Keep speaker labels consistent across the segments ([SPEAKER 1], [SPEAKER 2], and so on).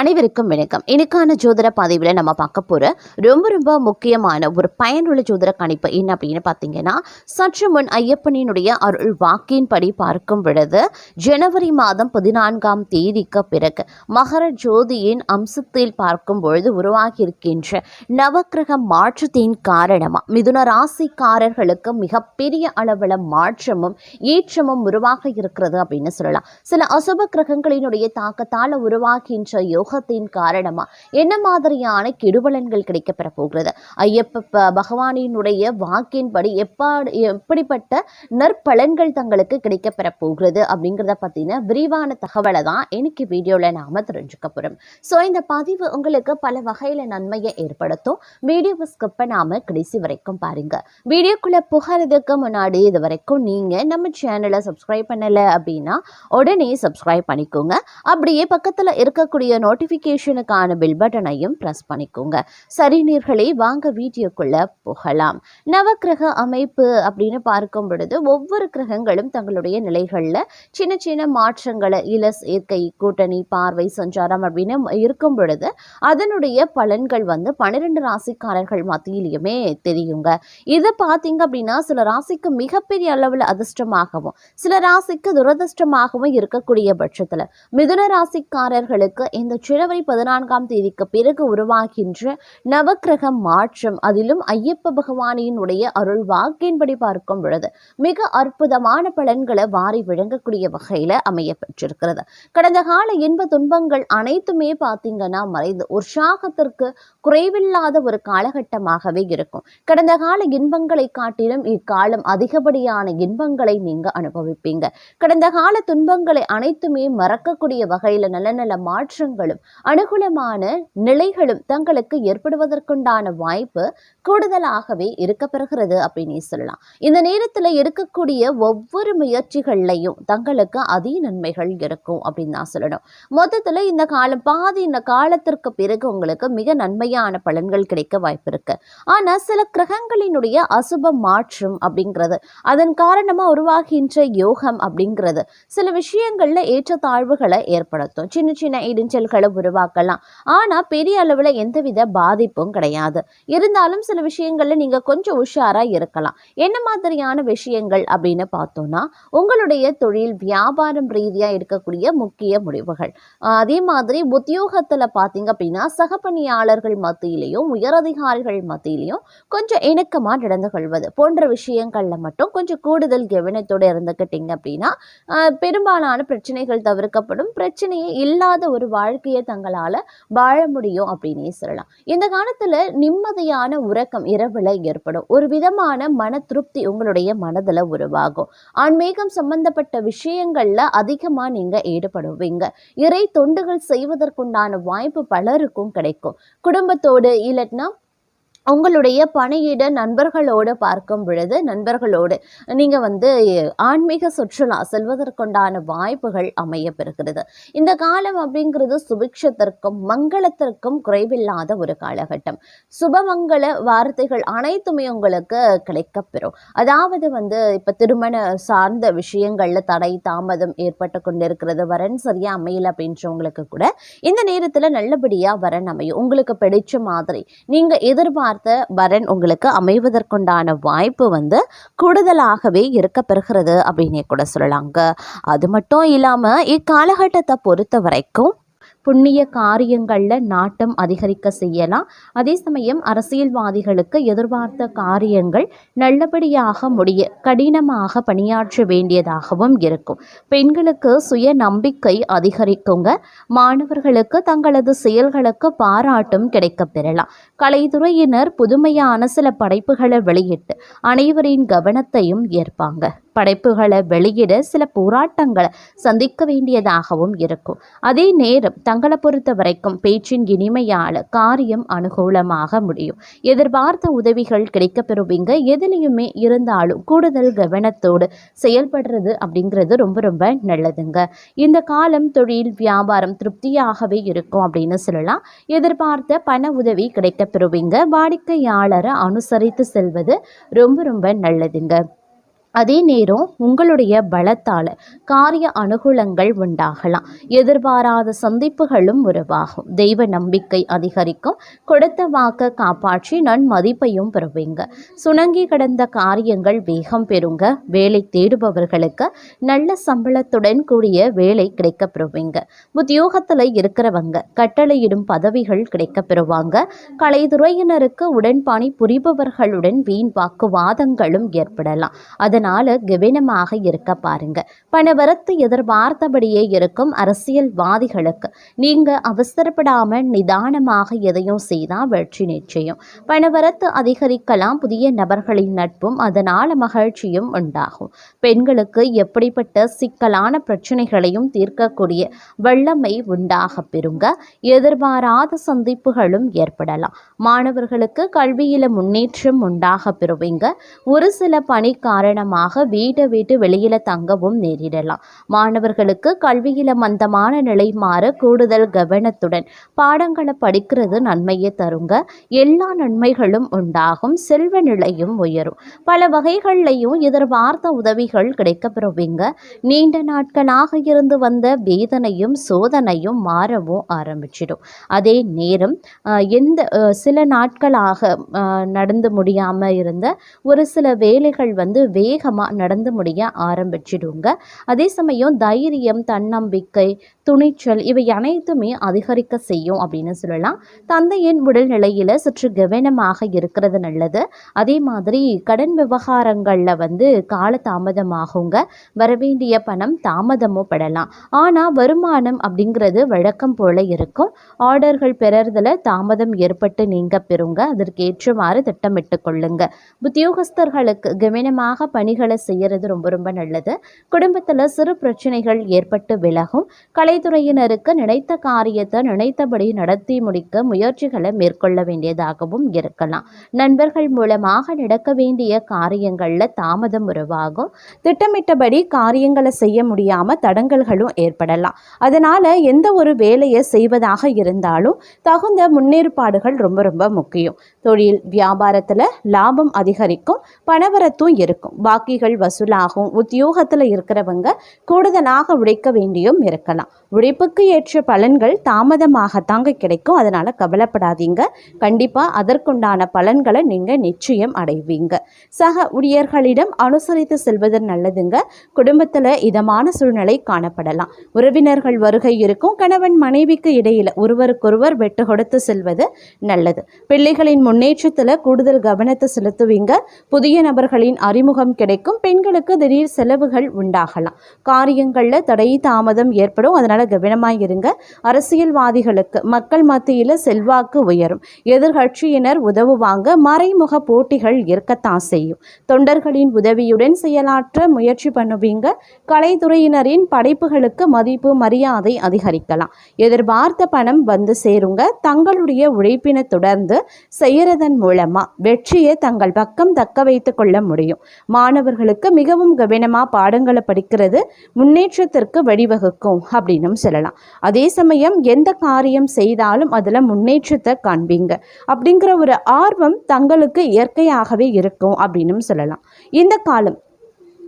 [SPEAKER 1] அனைவருக்கும் வணக்கம். இன்னைக்கான ஜோதிட பதிவில் நம்ம பார்க்க போகிற ரொம்ப முக்கியமான ஒரு பயனுள்ள ஜோதிட கணிப்பு என்ன அப்படின்னு பார்த்தீங்கன்னா, சற்று முன் ஐயப்பனினுடைய அருள் வாக்கின்படி பார்க்கும் பொழுது ஜனவரி மாதம் 14ஆம் தேதிக்கு பிறகு மகர ஜோதியின் அம்சத்தில் பார்க்கும் பொழுது உருவாகி இருக்கின்ற நவக்கிரக மாற்றத்தின் காரணமாக மிதுன ராசிக்காரர்களுக்கு மிகப்பெரிய அளவில் மாற்றமும் ஏற்றமும் உருவாக இருக்கிறது அப்படின்னு சொல்லலாம். சில அசுப கிரகங்களினுடைய தாக்கத்தால் உருவாகின்ற யோகத்தின் காரணமா என்ன மாதிரியான கெடுபலன்கள் கிடைக்கப்பெற போகிறது, ஐயப்ப பகவானினுடைய வாக்கின்படி எப்படிப்பட்ட நற்பலன்கள் தங்களுக்கு கிடைக்கப்பெற போகிறது அப்படிங்கிறத பத்தின விரிவான தகவலை தான் இன்னைக்கு வீடியோல நாம தெரிஞ்சுக்க போறோம். ஸோ இந்த பதிவு உங்களுக்கு பல வகையில நன்மையை ஏற்படுத்தும். வீடியோவை ஸ்கிப் பண்ணாம கடைசி வரைக்கும் பாருங்க. வீடியோக்குள்ள புகறதுக்கு முன்னாடி இது வரைக்கும் நீங்க நம்ம சேனலை சப்ஸ்கிரைப் பண்ணல அப்படின்னா உடனே சப்ஸ்கிரைப் பண்ணிக்கோங்க. அப்படியே பக்கத்துல இருக்கக்கூடிய நோட்டிஃபிகேஷனுக்கான பெல் பட்டனையும் ப்ரெஸ் பண்ணிக்கோங்க. சரி நேயர்களே, வாங்க வீடியோக்குள்ள போகலாம். நவக்கிரக அமைப்பு அப்படின்னு பார்க்கும் பொழுது ஒவ்வொரு கிரகங்களும் தங்களுடைய நிலைகளில் சின்ன மாற்றங்களை இலஸ் இயற்கை கூட்டணி பார்வை சஞ்சாரம் அப்படின்னு இருக்கும் பொழுது அதனுடைய பலன்கள் 12 ராசிக்காரர்கள் மத்தியிலையுமே தெரியுங்க. இதை பார்த்தீங்க அப்படின்னா சில ராசிக்கு மிகப்பெரிய அளவில் அதிர்ஷ்டமாகவும் சில ராசிக்கு துரதிர்ஷ்டமாகவும் இருக்கக்கூடிய பட்சத்தில் மிதுன ராசிக்காரர்களுக்கு இந்த ஜனவரி 14ஆம் தேதிக்கு பிறகு உருவாகின்ற நவக்கிரக மாற்றம், அதிலும் ஐயப்ப பகவானினுடைய அருள் வாக்கின்படி பார்க்கும் பொழுது மிக அற்புதமான பலன்களை வாரி விளங்கக்கூடிய வகையில அமைய பெற்றிருக்கிறது. கடந்த கால இன்ப துன்பங்கள் அனைத்துமே பார்த்தீங்கன்னா மறைந்து உற்சாகத்திற்கு குறைவில்லாத ஒரு காலகட்டமாகவே இருக்கும். கடந்த கால இன்பங்களை காட்டிலும் இக்காலம் அதிகப்படியான இன்பங்களை நீங்க அனுபவிப்பீங்க. கடந்த கால துன்பங்களை அனைத்துமே மறக்கக்கூடிய வகையில நல்ல மாற்றங்களும் அனுகூலமான நிலைகளும் தங்களுக்கு ஏற்படுவதற்குண்டான வாய்ப்பு கூடுதலாகவே இருக்கப்பெறுகிறது அப்படின்னு சொல்லலாம். இந்த நேரத்தில் எடுக்கக்கூடிய ஒவ்வொரு முயற்சிகள்லையும் தங்களுக்கு அதிக நன்மைகள் இருக்கும் அப்படின்னு தான் சொல்லணும். மொத்தத்தில் இந்த காலம் இந்த காலத்திற்கு பிறகு உங்களுக்கு மிக நன்மையான பலன்கள் கிடைக்க வாய்ப்பு இருக்கு. ஆனால் சில கிரகங்களினுடைய அசுப மாற்றம் அப்படிங்கிறது, அதன் காரணமாக உருவாகின்ற யோகம் அப்படிங்கிறது சில விஷயங்கள்ல ஏற்றத்தாழ்வுகளை ஏற்படுத்தும். சின்ன இடைஞ்சல்களை உருவாக்கலாம். ஆனா பெரிய அளவுல எந்தவித பாதிப்பும் கிடையாது. இருந்தாலும் சில விஷயங்கள்ல நீங்க கொஞ்சம் உஷாரா இருக்கலாம். என்ன மாதிரியான விஷயங்கள் அப்படின்னு பார்த்தோம்னா, உங்களுடைய தொழில் வியாபாரம் ரீதியா இருக்கக்கூடிய முக்கிய முடிவுகள், அதே மாதிரி உத்தியோகத்துல பாத்தீங்க அப்படின்னா சக பணியாளர்கள் மத்தியிலையும் உயரதிகாரிகள் மத்தியிலையும் கொஞ்சம் இணக்கமா நடந்து கொள்வது போன்ற விஷயங்கள்ல மட்டும் கொஞ்சம் கூடுதல் கவனத்தோடு இருந்துக்கிட்டீங்க அப்படின்னா பெரும்பாலான பிரச்சனைகள் தவிர்க்கப்படும். பிரச்சனையே இல்லாத ஒரு வாழ்க்கையை தங்களால வாழ முடியும் அப்படின்னே சொல்லலாம். இந்த காலத்துல நிம்மதியான உறக்கம் இரவுல ஏற்படும். ஒரு விதமான மன திருப்தி உங்களுடைய மனதுல உருவாகும். ஆன்மீகம் சம்பந்தப்பட்ட விஷயங்கள்ல அதிகமா நீங்க ஈடுபடுவீங்க. இறை தொண்டுகள் செய்வதற்குண்டான வாய்ப்பு பலருக்கும் கிடைக்கும். குடும்பத்தோடு இல்லைன்னா உங்களுடைய பணியிட நண்பர்களோடு பார்க்கும் பொழுது நண்பர்களோடு நீங்கள் ஆன்மீக சுற்றுலா செல்வதற்குண்டான வாய்ப்புகள் அமைய பெறுகிறது. இந்த காலம் அப்படிங்கிறது சுபிக்ஷத்திற்கும் மங்களத்திற்கும் குறைவில்லாத ஒரு காலகட்டம். சுபமங்கள வார்த்தைகள் அனைத்துமே உங்களுக்கு கிடைக்கப்பெறும். அதாவது இப்போ திருமண சார்ந்த விஷயங்கள்ல தடை தாமதம் ஏற்பட்டு கொண்டிருக்கிறது, வரன் சரியா அமையல அப்படின்றவங்களுக்கு கூட இந்த நேரத்தில் நல்லபடியாக வரன் அமையும். உங்களுக்கு பிடிச்ச மாதிரி நீங்கள் எதிர்பார்த்த வரன் உங்களுக்கு அமைவதற்குண்டான வாய்ப்பு கூடுதலாகவே இருக்க பெறுகிறது அப்படின்னே கூட சொல்லலாங்க. அது மட்டும் இல்லாம இக்காலகட்டத்தை பொறுத்த வரைக்கும் புண்ணிய காரியங்களில் நாட்டம் அதிகரிக்க செய்யலாம். அதே சமயம் அரசியல்வாதிகளுக்கு எதிர்பார்த்த காரியங்கள் நல்லபடியாக முடிய கடினமாக பணியாற்ற வேண்டியதாகவும் இருக்கும். பெண்களுக்கு சுய நம்பிக்கை அதிகரிக்குங்க. மாணவர்களுக்கு தங்களது செயல்களுக்கு பாராட்டும் கிடைக்க பெறலாம். கலைத்துறையினர் புதுமையான சில படைப்புகளை வெளியிட்டு அனைவரின் கவனத்தையும் ஏற்பாங்க. படைப்புகளை வெளியிட சில போராட்டங்களை சந்திக்க வேண்டியதாகவும் இருக்கும். அதே நேரம் தங்களை பொறுத்த வரைக்கும் பேச்சின் இனிமையால காரியம் அனுகூலமாக முடியும். எதிர்பார்த்த உதவிகள் கிடைக்க பெறுவீங்க. எதிலையுமே இருந்தாலும் கூடுதல் கவனத்தோடு செயல்படுறது அப்படிங்கிறது ரொம்ப நல்லதுங்க. இந்த காலம் தொழில் வியாபாரம் திருப்தியாகவே இருக்கும் அப்படின்னு சொல்லலாம். எதிர்பார்த்த பண உதவி கிடைக்க பெறுவீங்க. வாடிக்கையாளரை அனுசரித்து செல்வது ரொம்ப நல்லதுங்க. அதே நேரம் உங்களுடைய பலத்தால் காரிய அனுகூலங்கள் உண்டாகலாம். எதிர்பாராத சந்திப்புகளும் உருவாகும். தெய்வ நம்பிக்கை அதிகரிக்கும். கொடுத்த வாக்க காப்பாற்றி நன்மதிப்பையும் பெறுவீங்க. சுணங்கி கிடந்த காரியங்கள் வேகம் பெறுங்க. வேலை தேடுபவர்களுக்கு நல்ல சம்பளத்துடன் கூடிய வேலை கிடைக்க பெறுவீங்க. உத்தியோகத்தில் இருக்கிறவங்க கட்டளையிடும் பதவிகள் கிடைக்க பெறுவாங்க. கலைத்துறையினருக்கு உடன்பணி புரிபவர்களுடன் வீண் வாக்குவாதங்களும் ஏற்படலாம். அதனால் கவனமாக இருக்க பாருங்க. பணவரத்து எதிர்பார்த்தபடியே இருக்கும். அரசியல்வாதிகளுக்கு நீங்க அவசரப்படாம நிதானமாக எதையும் செய்தால் வெற்றி நிச்சயம். பணவரத்து அதிகரிக்கலாம். புதிய நபர்களின் நட்பும் அதனால மகிழ்ச்சியும் உண்டாகும். பெண்களுக்கு எப்படிப்பட்ட சிக்கலான பிரச்சனைகளையும் தீர்க்கக்கூடிய வல்லமை உண்டாக பெறுங்க. எதிர்பாராத சந்திப்புகளும் ஏற்படலாம். மாணவர்களுக்கு கல்வியில முன்னேற்றம் உண்டாக பெறுவீங்க. ஒரு சில பணி காரணமாக வீட்டை விட்டு வெளியில தங்கவும் நேரிடலாம். மாணவர்களுக்கு கல்வியில மந்தமான நிலை மாற கூடுதல் கவனத்துடன் பாடங்களை படிக்கிறது நன்மையை தருங்க. எல்லா நன்மைகளும் உண்டாகும். செல்வ நிலையும் உயரும். பல வகைகள்லையும் எதிர்பார்த்த உதவிகள் கிடைக்க பெறுவீங்க. நீண்ட நாட்களாக இருந்து வந்த வேதனையும் சோதனையும் மாறவும் ஆரம்பிச்சிடும். அதே நேரம் சில நாட்களாக நடந்து முடியாம இருந்த ஒரு சில வேலைகள் வேகமாக நடந்து முடிய ஆரம்பிச்சிடுங்க. அதே சமயம் தைரியம், தன்னம்பிக்கை, துணிச்சல் இவை அனைத்துமே அதிகரிக்க செய்யும் அப்படின்னு சொல்லலாம். தந்தையின் உடல்நிலையில் சற்று கவனமாக இருக்கிறது நல்லது. அதே மாதிரி கடன் விவகாரங்களில் கால தாமதமாகுங்க. வரவேண்டிய பணம் தாமதமும் படலாம். ஆனால் வருமானம் அப்படிங்கிறது வழக்கம் போல இருக்கும். ஆர்டர்கள் பெறறதுல தாமதம் ஏற்பட்டு நீங்க பெறுங்க. அதற்கேற்றவாறு திட்டமிட்டு கொள்ளுங்க. உத்தியோகஸ்தர்களுக்கு கவனமாக பணிகளை செய்யறது ரொம்ப ரொம்ப நல்லது. குடும்பத்தில் சிறு பிரச்சனைகள் ஏற்பட்டு விலகும். கலைத்துறையினருக்கு நினைத்த காரியத்தை நினைத்தபடி நடத்தி முடிக்க முயற்சிகளை மேற்கொள்ள வேண்டியதாகவும் இருக்கலாம். நண்பர்கள் மூலமாக நடக்க வேண்டிய காரியங்களில் தாமதம் உருவாகும். திட்டமிட்டபடி காரியங்களை செய்ய முடியாம தடங்கல்களும் ஏற்படலாம். அதனால எந்த ஒரு வேலையை செய்வதாக இருந்தாலும் தகுந்த முன்னேற்பாடுகள் ரொம்ப ரொம்ப முக்கியம். தொழில் வியாபாரத்தில் லாபம் அதிகரிக்கும். பணவரத்தும் இருக்கும். பாக்கிகள் வசூலாகும். உத்தியோகத்தில் இருக்கிறவங்க கூடுதலாக உழைக்க வேண்டியும் இருக்கலாம். உழைப்புக்கு ஏற்ற பலன்கள் தாமதமாகத்தாங்க கிடைக்கும். அதனால கவலைப்படாதீங்க. கண்டிப்பாக அதற்குண்டான பலன்களை நீங்கள் நிச்சயம் அடைவீங்க. சக ஊழியர்களிடம் அனுசரித்து செல்வது நல்லதுங்க. குடும்பத்தில் இதமான சூழ்நிலை காணப்படலாம். உறவினர்கள் வருகை இருக்கும். கணவன் மனைவிக்கு இடையில் ஒருவருக்கொருவர் வெட்டு கொடுத்து செல்வது நல்லது. பிள்ளைகளின் முன்னேற்றத்தில் கூடுதல் கவனத்தை செலுத்துவீங்க. புதிய நபர்களின் அறிமுகம் கிடைக்கும். பெண்களுக்கு திடீர் செலவுகள் உண்டாகலாம். காரியங்களில் தடை தாமதம் ஏற்படும். அதனால கவனமாக இருங்க. அரசியல்வாதிகளுக்கு மக்கள் மத்தியில் செல்வாக்கு உயரும். எதிர்கட்சியினர் உதவுவாங்க. மறைமுக போட்டிகள் இருக்கத்தான் செய்யும். தொண்டர்களின் உதவியுடன் செயலாற்ற முயற்சி பண்ணுவீங்க. கலைத்துறையினரின் படைப்புகளுக்கு மதிப்பு மரியாதை அதிகரிக்கலாம். எதிர்பார்த்த பணம் சேருங்க. தங்களுடைய உழைப்பினை தொடர்ந்து செய்யறதன் மூலமா வெற்றியை தங்கள் பக்கம் தக்க வைத்துக் கொள்ள முடியும். மாணவர்களுக்கு மிகவும் கவனமாக பாடங்களை படிக்கிறது முன்னேற்றத்திற்கு வழிவகுக்கும் அப்படின்னு சொல்லலாம். அதே சமயம் எந்த காரியம் செய்தாலும் அதில் முன்னேற்றத்தை காண்பீங்க. அப்படிங்கிற ஒரு ஆர்வம் தங்களுக்கு இயற்கையாகவே இருக்கும் அப்படின்னு சொல்லலாம். இந்த காலம்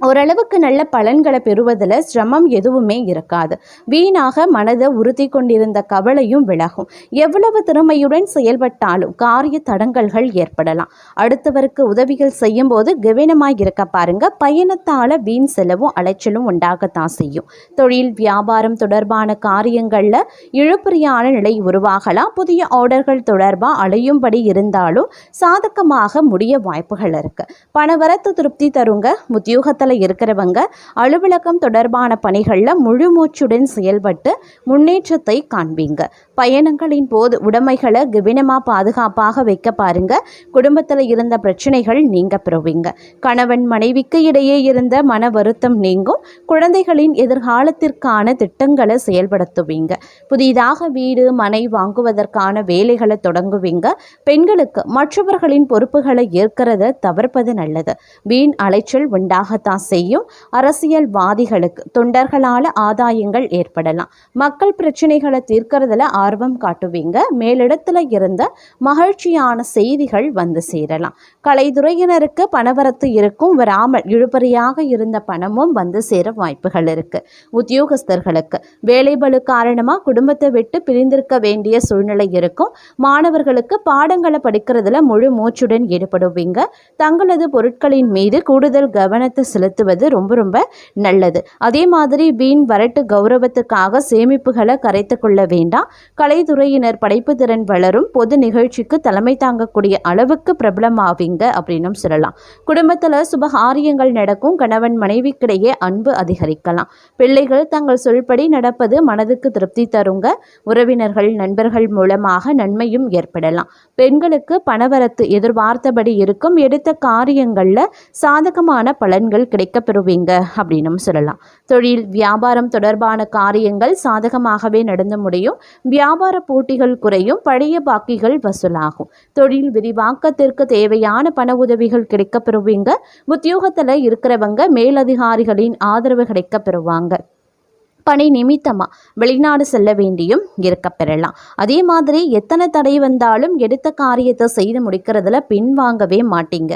[SPEAKER 1] ஓரளவுக்கு நல்ல பலன்களை பெறுவதில் சிரமம் எதுவுமே இருக்காது. வீணாக மனதை உறுத்தி கொண்டிருந்த கவலையும் விலகும். எவ்வளவு திறமையுடன் செயல்பட்டாலும் காரிய தடங்கல்கள் ஏற்படலாம். அடுத்தவருக்கு உதவிகள் செய்யும் போது கவனமாக இருக்க பாருங்க. பயணத்தால் வீண் செலவும் அலைச்சலும் உண்டாகத்தான் செய்யும். தொழில் வியாபாரம் தொடர்பான காரியங்களில் இழுபறியான நிலை உருவாகலாம். புதிய ஆர்டர்கள் தொடர்பாக அலையும்படி இருந்தாலும் சாதகமாக முடிய வாய்ப்புகள் இருக்கு. பணவரத்து திருப்தி தருங்க. உத்தியோகத்தில் இருக்கிறவங்க அலுவலகம் தொடர்பான பணிகளில் முழு மூச்சுடன் செயல்பட்டு முன்னேற்றத்தை காண்பீங்க. பயணங்களின் போது உடைமைகளை கவனமாக பாதுகாப்பாக வைக்க பாருங்க. குடும்பத்தில் இருந்த பிரச்சனைகள் நீங்க பெறுவீங்க. கணவன் மனைவிக்கு இடையே இருந்த மன வருத்தம் நீங்கும். குழந்தைகளின் எதிர்காலத்திற்கான திட்டங்களை செயல்படுத்துவீங்க. புதிதாக வீடு மனை வாங்குவதற்கான வேலைகளை தொடங்குவீங்க. பெண்களுக்கு மற்றவர்களின் பொறுப்புகளை ஏற்கிறத தவிர்ப்பது நல்லது. வீண் அலைச்சல் உண்டாகத்தான் செய்யும். அரசியல்வாதிகளுக்கு தொண்டர்களால் ஆதாயங்கள் ஏற்படலாம். மக்கள் பிரச்சனைகளை தீர்க்கறதுல ஆர்வம் காட்டுவீங்க. மேலிடத்துல இருந்த மகிழ்ச்சியான செய்திகள் வந்து சேரலாம். கலைத்துறையினருக்கு பணவரத்து இருக்கும். வராமல் இழுபறியாக இருந்த பணமும் வந்து சேர வாய்ப்புகள் இருக்கு. உத்தியோகஸ்தர்களுக்கு வேலைபளு காரணமாக குடும்பத்தை விட்டு பிரிந்திருக்க வேண்டிய சூழ்நிலை இருக்கும். மாணவர்களுக்கு பாடங்களை படிக்கிறதுல முழு மூச்சுடன் ஈடுபடுவீங்க. தங்களது பொருட்களின் மீது கூடுதல் கவனத்தை செலுத்துவது ரொம்ப ரொம்ப நல்லது. அதே மாதிரி வீண் வரட்டு கௌரவத்துக்காக சேமிப்புகளை கரைத்து கொள்ள வேண்டாம். கலைத்துறையினர் படைப்பு திறன் வளரும். பொது நிகழ்ச்சிக்கு தலைமை தாங்கக்கூடிய அளவுக்கு பிரபலமாவீங்க அப்படின்னு சொல்லலாம். குடும்பத்தில் சுபகாரியங்கள் நடக்கும். கணவன் மனைவிக்கிடையே அன்பு அதிகரிக்கலாம். பிள்ளைகள் தங்கள் சொல்படி நடப்பது மனதுக்கு திருப்தி தருங்க. உறவினர்கள் நண்பர்கள் மூலமாக நன்மையும் ஏற்படலாம். பெண்களுக்கு பணவரத்து எதிர்பார்த்தபடி இருக்கும். எடுத்த காரியங்களில் சாதகமான பலன்கள் கிடைக்க பெறுவீங்க அப்படின்னு சொல்லலாம். தொழில் வியாபாரம் தொடர்பான காரியங்கள் சாதகமாகவே நடந்து முடியும். வியாபார போட்டிகள் குறையும். பழைய பாக்கிகள் வசூலாகும். தொழில் விரிவாக்கத்திற்கு தேவையான பண உதவிகள் கிடைக்க பெறுவீங்க. உத்தியோகத்தில் இருக்கிறவங்க மேலதிகாரிகளின் ஆதரவு கிடைக்க பெறுவாங்க. பணி நிமித்தமாக வெளிநாடு செல்ல வேண்டியும் இருக்க பெறலாம். அதே மாதிரி எத்தனை தடை வந்தாலும் எடுத்த காரியத்தை செய்து முடிக்கிறதுல பின்வாங்கவே மாட்டீங்க.